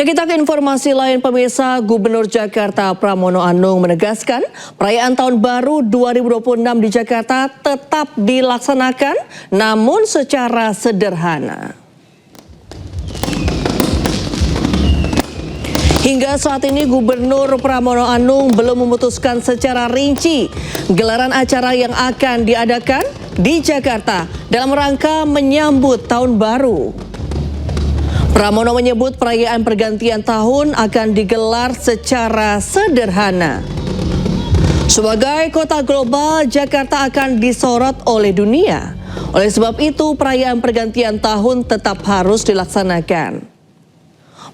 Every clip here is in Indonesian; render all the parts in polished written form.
Kita ke informasi lain, pemirsa. Gubernur Jakarta Pramono Anung menegaskan perayaan Tahun Baru 2026 di Jakarta tetap dilaksanakan, namun secara sederhana. Hingga saat ini Gubernur Pramono Anung belum memutuskan secara rinci gelaran acara yang akan diadakan di Jakarta dalam rangka menyambut Tahun Baru. Pramono menyebut perayaan pergantian tahun akan digelar secara sederhana. Sebagai kota global, Jakarta akan disorot oleh dunia. Oleh sebab itu, perayaan pergantian tahun tetap harus dilaksanakan.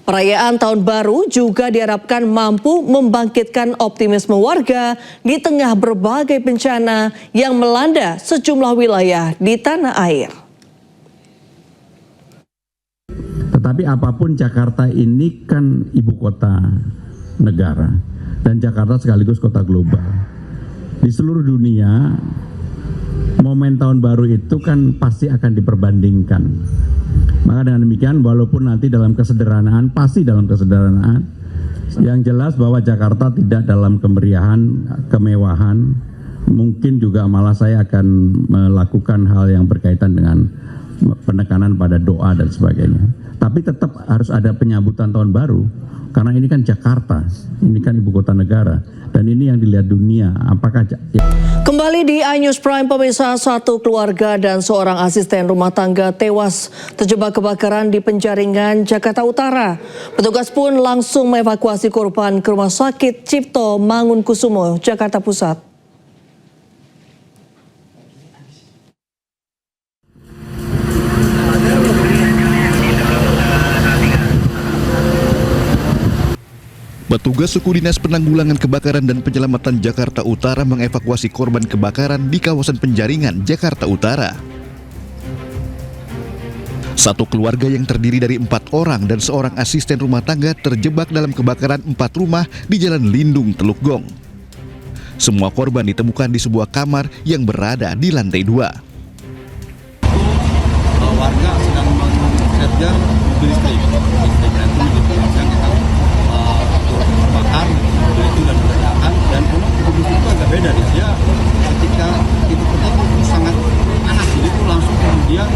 Perayaan Tahun Baru juga diharapkan mampu membangkitkan optimisme warga di tengah berbagai bencana yang melanda sejumlah wilayah di tanah air. Tetapi apapun, Jakarta ini kan ibu kota negara dan Jakarta sekaligus kota global. Di seluruh dunia, momen Tahun Baru itu kan pasti akan diperbandingkan. Maka dengan demikian, walaupun nanti dalam kesederhanaan, pasti dalam kesederhanaan, yang jelas bahwa Jakarta tidak dalam kemeriahan, kemewahan, mungkin juga malah saya akan melakukan hal yang berkaitan dengan penekanan pada doa dan sebagainya. Tapi tetap harus ada penyambutan Tahun Baru, karena ini kan Jakarta, ini kan ibu kota negara, dan ini yang dilihat dunia. Apakah Kembali di iNews Prime, pemirsa, satu keluarga dan seorang asisten rumah tangga tewas terjebak kebakaran di Penjaringan, Jakarta Utara. Petugas pun langsung mengevakuasi korban ke Rumah Sakit Cipto Mangunkusumo, Jakarta Pusat. Petugas Suku Dinas Penanggulangan Kebakaran dan Penyelamatan Jakarta Utara mengevakuasi korban kebakaran di kawasan Penjaringan, Jakarta Utara. Satu keluarga yang terdiri dari 4 orang dan seorang asisten rumah tangga terjebak dalam kebakaran 4 rumah di Jalan Lindung, Teluk Gong. Semua korban ditemukan di sebuah kamar yang berada di lantai 2. Warga sedang men-setgar mobil listrik. Listriknya itu menyebabkan terbakar, mobil itu dan ledakan, dan memang mobil itu agak beda nih. Dia ketika itu pertama itu sangat panas, jadi itu langsung kemudian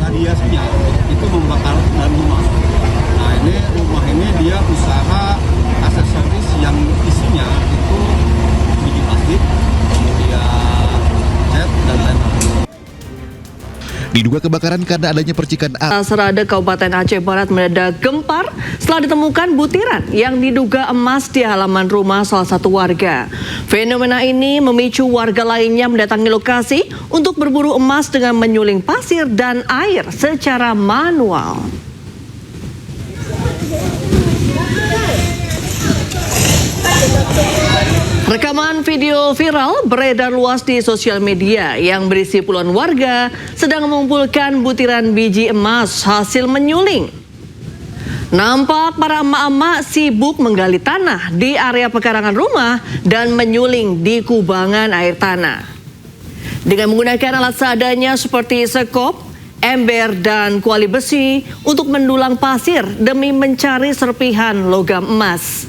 radiasinya itu membakar dalam rumah. Nah, ini rumah ini dia usaha aksesoris yang isinya itu biji plastik, kemudian cat dan lain-lain. Diduga kebakaran karena adanya percikan api. Serada Kabupaten Aceh Barat mendadak gempar setelah ditemukan butiran yang diduga emas di halaman rumah salah satu warga. Fenomena ini memicu warga lainnya mendatangi lokasi untuk berburu emas dengan menyuling pasir dan air secara manual. Rekaman video viral beredar luas di sosial media yang berisi puluhan warga sedang mengumpulkan butiran biji emas hasil menyuling. Nampak para emak-emak sibuk menggali tanah di area pekarangan rumah dan menyuling di kubangan air tanah. Dengan menggunakan alat seadanya seperti sekop, ember, dan kuali besi untuk mendulang pasir demi mencari serpihan logam emas.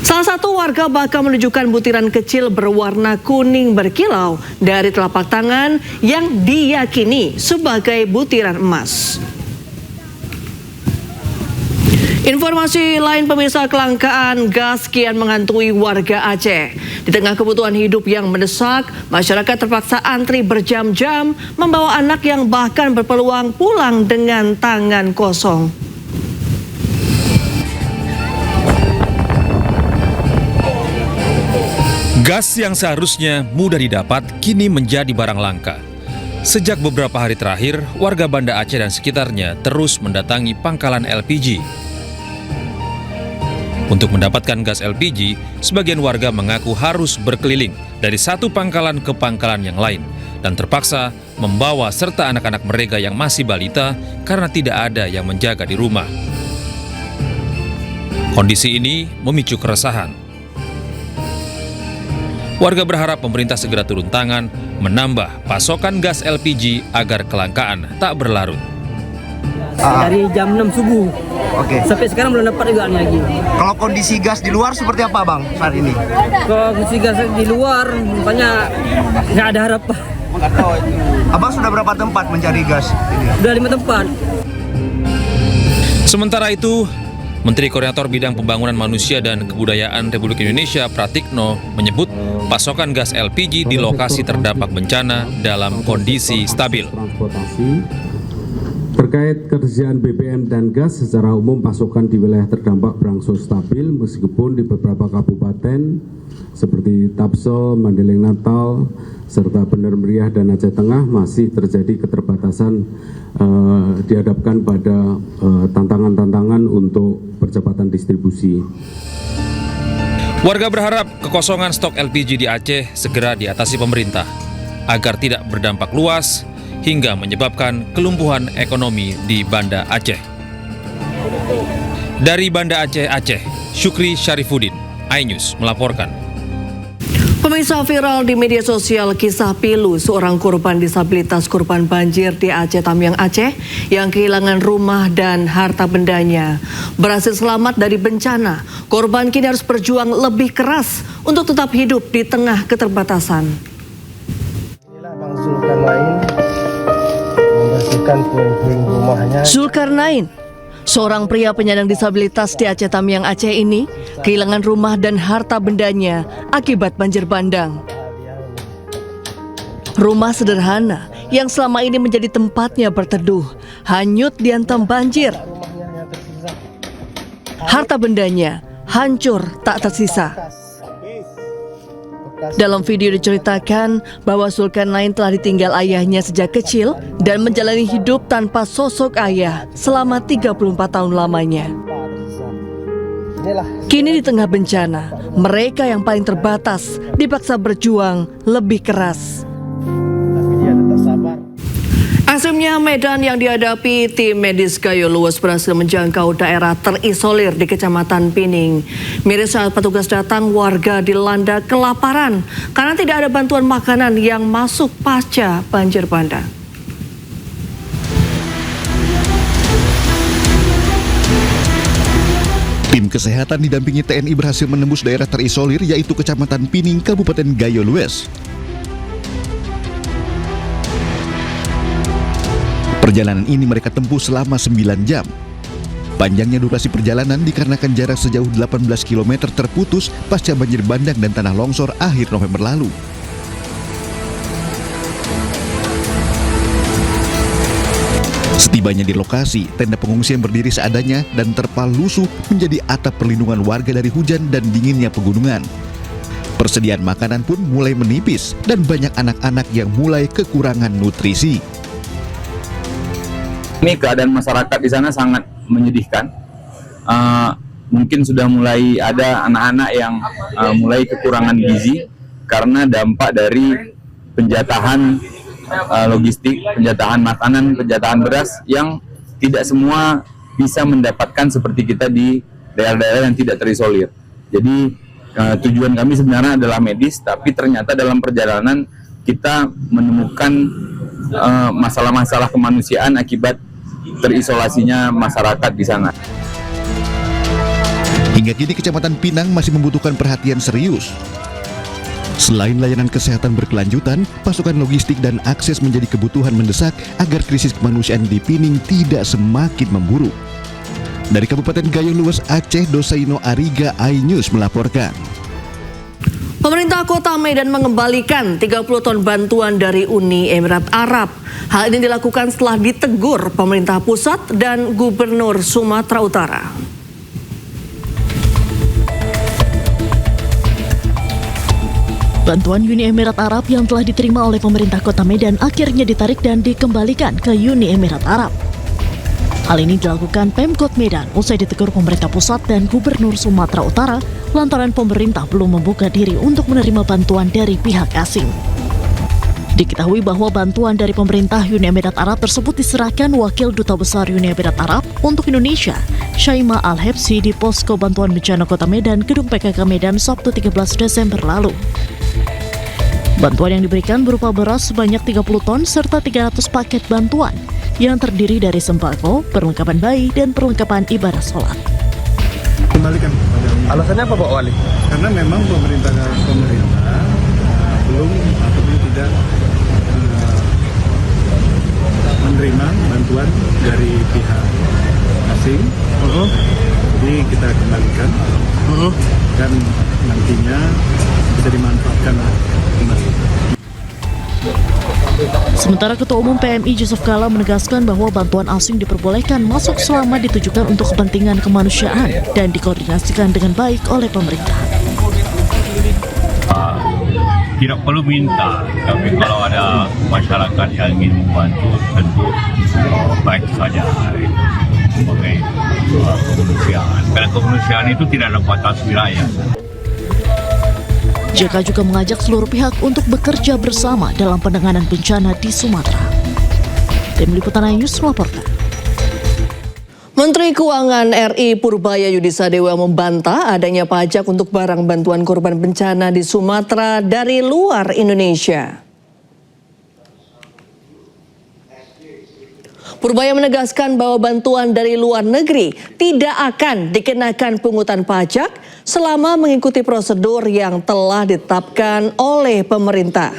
Salah satu warga bahkan menunjukkan butiran kecil berwarna kuning berkilau dari telapak tangan yang diyakini sebagai butiran emas. Informasi lain, pemirsa, kelangkaan gas kian menghantui warga Aceh. Di tengah kebutuhan hidup yang mendesak, masyarakat terpaksa antri berjam-jam membawa anak yang bahkan berpeluang pulang dengan tangan kosong. Gas yang seharusnya mudah didapat kini menjadi barang langka. Sejak beberapa hari terakhir, warga Banda Aceh dan sekitarnya terus mendatangi pangkalan LPG. Untuk mendapatkan gas LPG, sebagian warga mengaku harus berkeliling dari satu pangkalan ke pangkalan yang lain dan terpaksa membawa serta anak-anak mereka yang masih balita karena tidak ada yang menjaga di rumah. Kondisi ini memicu keresahan. Warga berharap pemerintah segera turun tangan menambah pasokan gas LPG agar kelangkaan tak berlarut. dari jam 6 subuh. Oke. Sampai sekarang belum dapat juga lagi. Kalau kondisi gas di luar seperti apa Bang saat ini? Kalau kondisi gas di luar, makanya nggak ada harapan. Abang sudah berapa tempat mencari gas ini? Udah 5 tempat. Sementara itu, Menteri Koordinator Bidang Pembangunan Manusia dan Kebudayaan Republik Indonesia Pratikno menyebut pasokan gas LPG di lokasi terdampak bencana dalam kondisi stabil. Terkait ketersediaan BBM dan gas secara umum pasokan di wilayah terdampak berangsur stabil meskipun di beberapa kabupaten seperti Tapsel, Mandeling Natal, serta Bener Meriah dan Aceh Tengah masih terjadi keterbatasan dihadapkan pada tantangan-tantangan untuk percepatan distribusi. Warga berharap kekosongan stok LPG di Aceh segera diatasi pemerintah agar tidak berdampak luas hingga menyebabkan kelumpuhan ekonomi di Banda Aceh. Dari Banda Aceh, Syukri Syarifuddin, iNews melaporkan. Pemirsa, viral di media sosial kisah pilu seorang korban disabilitas korban banjir di Aceh Tamiang Aceh yang kehilangan rumah dan harta bendanya. Berhasil selamat dari bencana, korban kini harus berjuang lebih keras untuk tetap hidup di tengah keterbatasan. Inilah Bang Zulkarnain membersihkan puing-puing rumahnya. Zulkarnain, seorang pria penyandang disabilitas di Aceh Tamiang Aceh ini kehilangan rumah dan harta bendanya akibat banjir bandang. Rumah sederhana yang selama ini menjadi tempatnya berteduh hanyut dihantam banjir. Harta bendanya hancur tak tersisa. Dalam video diceritakan bahwa Zulkarnain telah ditinggal ayahnya sejak kecil dan menjalani hidup tanpa sosok ayah selama 34 tahun lamanya. Kini di tengah bencana, mereka yang paling terbatas dipaksa berjuang lebih keras. Tapi dia tetap sabar. Ekstrimnya medan yang dihadapi tim medis Gayo Luwes berhasil menjangkau daerah terisolir di Kecamatan Pining. Miris saat petugas datang, warga dilanda kelaparan karena tidak ada bantuan makanan yang masuk pasca banjir bandang. Tim kesehatan didampingi TNI berhasil menembus daerah terisolir yaitu Kecamatan Pining, Kabupaten Gayo Luwes. Perjalanan ini mereka tempuh selama 9 jam. Panjangnya durasi perjalanan dikarenakan jarak sejauh 18 km terputus pasca banjir bandang dan tanah longsor akhir November lalu. Setibanya di lokasi, tenda pengungsian berdiri seadanya dan terpal lusuh menjadi atap perlindungan warga dari hujan dan dinginnya pegunungan. Persediaan makanan pun mulai menipis dan banyak anak-anak yang mulai kekurangan nutrisi. Ini keadaan masyarakat di sana sangat menyedihkan. Mungkin sudah mulai ada anak-anak yang mulai kekurangan gizi karena dampak dari penjatahan logistik, penjatahan makanan, penjatahan beras yang tidak semua bisa mendapatkan seperti kita di daerah-daerah yang tidak terisolir. Jadi tujuan kami sebenarnya adalah medis, tapi ternyata dalam perjalanan kita menemukan masalah-masalah kemanusiaan akibat terisolasinya masyarakat di sana. Hingga kini Kecamatan Pinang masih membutuhkan perhatian serius. Selain layanan kesehatan berkelanjutan, pasokan logistik dan akses menjadi kebutuhan mendesak agar krisis kemanusiaan di Pining tidak semakin memburuk. Dari Kabupaten Gayo Luwes, Aceh, Dosaino Ariga, iNews melaporkan. Pemerintah Kota Medan mengembalikan 30 ton bantuan dari Uni Emirat Arab. Hal ini dilakukan setelah ditegur pemerintah pusat dan Gubernur Sumatera Utara. Bantuan Uni Emirat Arab yang telah diterima oleh pemerintah Kota Medan akhirnya ditarik dan dikembalikan ke Uni Emirat Arab. Hal ini dilakukan Pemkot Medan usai ditegur pemerintah pusat dan Gubernur Sumatera Utara lantaran pemerintah belum membuka diri untuk menerima bantuan dari pihak asing. Diketahui bahwa bantuan dari pemerintah Uni Emirat Arab tersebut diserahkan Wakil Duta Besar Uni Emirat Arab untuk Indonesia, Syaimah Al-Hebsi di Posko Bantuan Bencana Kota Medan, Gedung PKK Medan, Sabtu 13 Desember lalu. Bantuan yang diberikan berupa beras sebanyak 30 ton serta 300 paket bantuan yang terdiri dari sembako, perlengkapan bayi, dan perlengkapan ibadah sholat. Kembalikan kepada Alasannya apa Pak Wali? karena memang pemerintah belum ataupun tidak menerima bantuan dari pihak asing. Jadi kita kembalikan dan nantinya bisa dimanfaatkan kembali. Sementara Ketua Umum PMI Yusuf Kala menegaskan bahwa bantuan asing diperbolehkan masuk selama ditujukan untuk kepentingan kemanusiaan dan dikoordinasikan dengan baik oleh pemerintah. Tidak perlu minta, tapi kalau ada masyarakat yang ingin membantu, tentu baik saja sebagai kemanusiaan. Karena kemanusiaan itu tidak ada batas wilayah. JK juga mengajak seluruh pihak untuk bekerja bersama dalam penanganan bencana di Sumatera. Tim Liputan News melaporkan. Menteri Keuangan RI Purbaya Yudisadewa membantah adanya pajak untuk barang bantuan korban bencana di Sumatera dari luar Indonesia. Purbaya menegaskan bahwa bantuan dari luar negeri tidak akan dikenakan pungutan pajak selama mengikuti prosedur yang telah ditetapkan oleh pemerintah.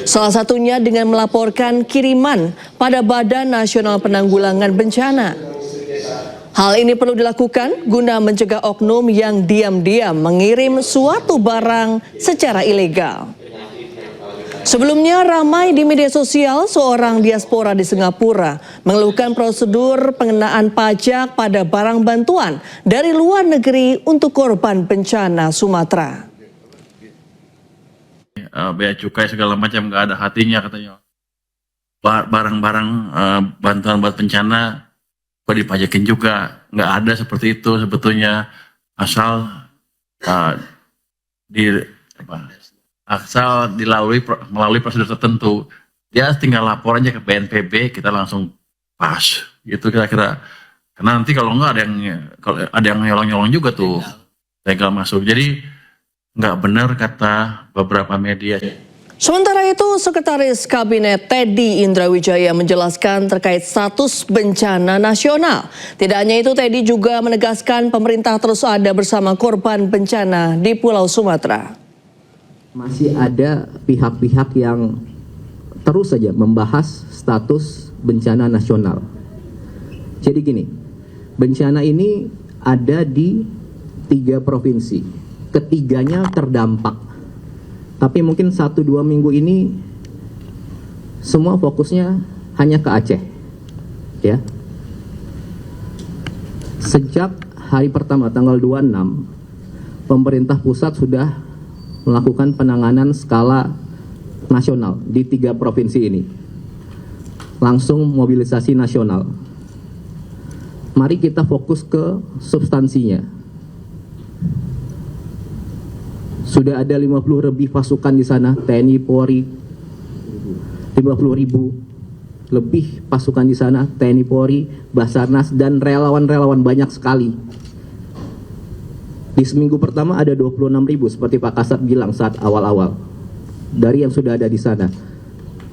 Salah satunya dengan melaporkan kiriman pada Badan Nasional Penanggulangan Bencana. Hal ini perlu dilakukan guna mencegah oknum yang diam-diam mengirim suatu barang secara ilegal. Sebelumnya ramai di media sosial seorang diaspora di Singapura mengeluhkan prosedur pengenaan pajak pada barang bantuan dari luar negeri untuk korban bencana Sumatera. Bea cukai segala macam nggak ada hatinya katanya. Barang-barang bantuan buat bencana kok dipajakin juga, nggak ada seperti itu sebetulnya, asal melalui prosedur tertentu. Dia tinggal lapor aja ke BNPB, kita langsung pas gitu kira-kira. Karena nanti kalau nggak ada yang nyolong-nyolong juga tuh legal masuk. Jadi nggak benar kata beberapa media. Sementara itu, Sekretaris Kabinet Teddy Indrawijaya menjelaskan terkait status bencana nasional. Tidak hanya itu, Teddy juga menegaskan pemerintah terus ada bersama korban bencana di Pulau Sumatera. Masih ada pihak-pihak yang terus saja membahas status bencana nasional. Jadi gini, bencana ini ada di 3 provinsi. Ketiganya terdampak. Tapi mungkin 1-2 minggu ini semua fokusnya hanya ke Aceh. Ya. Sejak hari pertama tanggal 26, pemerintah pusat sudah melakukan penanganan skala nasional di 3 provinsi ini. Langsung mobilisasi nasional. Mari kita fokus ke substansinya. Sudah ada 50 lebih pasukan di sana, TNI, Polri, 50.000 lebih pasukan di sana, TNI, Polri, Basarnas, dan relawan-relawan banyak sekali. Di seminggu pertama ada 26.000 seperti Pak Kasat bilang saat awal-awal dari yang sudah ada di sana.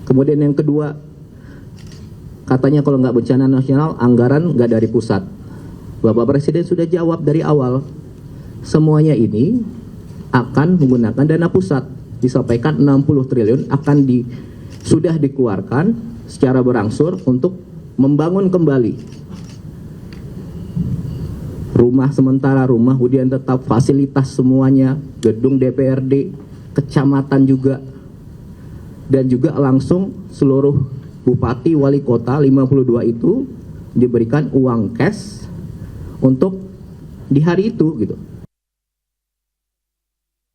Kemudian yang kedua, katanya kalau nggak bencana nasional, anggaran nggak dari pusat. Bapak Presiden sudah jawab dari awal, semuanya ini akan menggunakan dana pusat. Disampaikan 60 triliun akan sudah dikeluarkan secara berangsur untuk membangun kembali rumah sementara, rumah hunian tetap, fasilitas semuanya, gedung DPRD, kecamatan juga, dan juga langsung seluruh bupati, wali kota 52 itu diberikan uang cash untuk di hari itu gitu.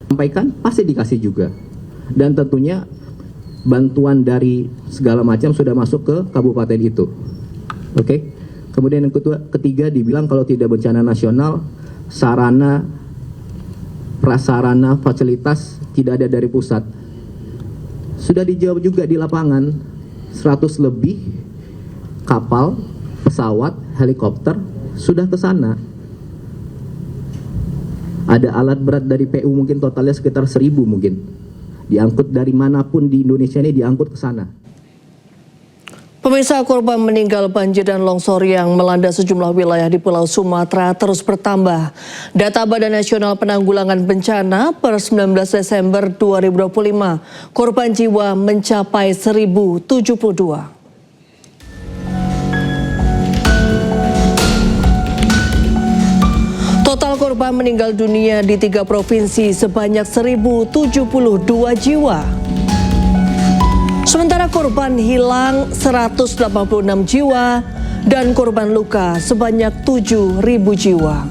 Sampaikan pasti dikasih juga, dan tentunya bantuan dari segala macam sudah masuk ke kabupaten itu. Oke. Kemudian yang ketiga dibilang kalau tidak bencana nasional, sarana, prasarana, fasilitas tidak ada dari pusat. Sudah dijawab juga di lapangan, 100 lebih kapal, pesawat, helikopter sudah ke sana. Ada alat berat dari PU mungkin totalnya sekitar 1.000 mungkin. Diangkut dari manapun di Indonesia ini diangkut ke sana. Pemirsa, korban meninggal banjir dan longsor yang melanda sejumlah wilayah di Pulau Sumatera terus bertambah. Data Badan Nasional Penanggulangan Bencana per 19 Desember 2025, korban jiwa mencapai 1.072. Total korban meninggal dunia di 3 provinsi sebanyak 1.072 jiwa. Sementara korban hilang 186 jiwa dan korban luka sebanyak 7.000 jiwa.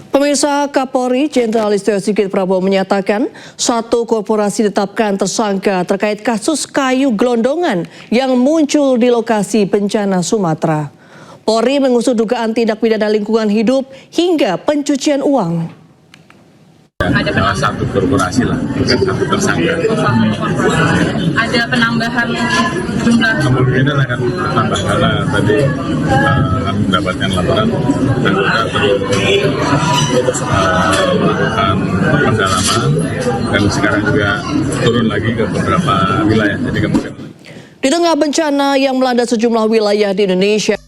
Pemirsa, Kapolri Jenderal Listio Sigit Prabowo menyatakan 1 korporasi ditetapkan tersangka terkait kasus kayu gelondongan yang muncul di lokasi bencana Sumatera. Polri mengusut dugaan tindak pidana lingkungan hidup hingga pencucian uang. Ada salah 1 korporasi lah, bukan 1 tersangka. Ada penambahan jumlah? Kemungkinan akan bertambah karena tadi kami mendapatkan laporan dan kita terus melakukan pendalaman dan sekarang juga turun lagi ke beberapa wilayah. Jadi kemudian Di tengah bencana yang melanda sejumlah wilayah di Indonesia,